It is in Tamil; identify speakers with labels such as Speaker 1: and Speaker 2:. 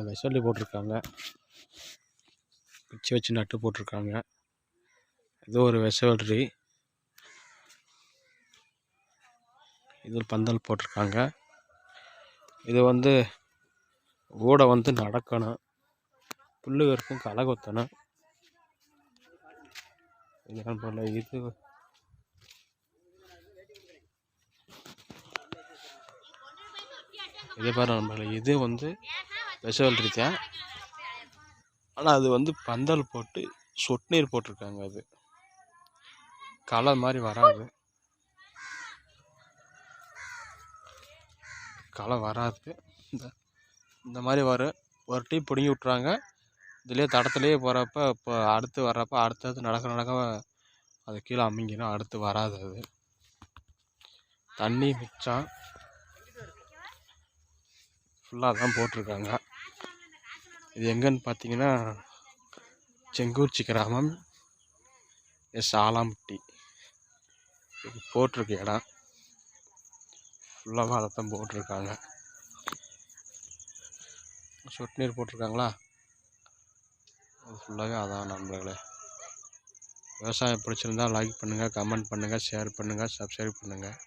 Speaker 1: வெசல்லி போட்டிருக்காங்க, குச்சி வச்சு நட்டு போட்டிருக்காங்க. இது ஒரு வெசல்ரி, இது ஒரு பந்தல் போட்டிருக்காங்க. இது கூட நடக்கணும், புல்லு இருக்கும், களை கொத்தணும். இது போல இது பாரு நம்மள இது வெசல்ரி தான். ஆனால் அது பந்தல் போட்டு சொட்டு நீர் போட்டிருக்காங்க. அது களை மாதிரி வராது, களை வராது. இந்த மாதிரி வரும். ஒரு டீ பிடுங்கி விட்றாங்க. இதுலேயே தடத்துலேயே போகிறப்ப இப்போ அடுத்து வர்றப்ப அடுத்தடுத்து நடக்க அது கீழே அமுங்கிடும், அடுத்து வராது. அது தண்ணி மிச்சம் ஃபுல்லாக தான் போட்டிருக்காங்க. இது எங்கன்னு பார்த்தீங்கன்னா செங்கூர்ச்சி கிராமம், ஆலாம்பட்டி. இது போட்டிருக்க இடம் ஃபுல்லாக அதைத்தான் போட்டிருக்காங்க. சொட்டு நீர் போட்டிருக்காங்களா, அது ஃபுல்லாகவே அதான் நண்பர்களே. விவசாயம் பிடிச்சிருந்தால் லைக் பண்ணுங்கள், கமெண்ட் பண்ணுங்கள், ஷேர் பண்ணுங்கள், சப்ஸ்கிரைப் பண்ணுங்கள்.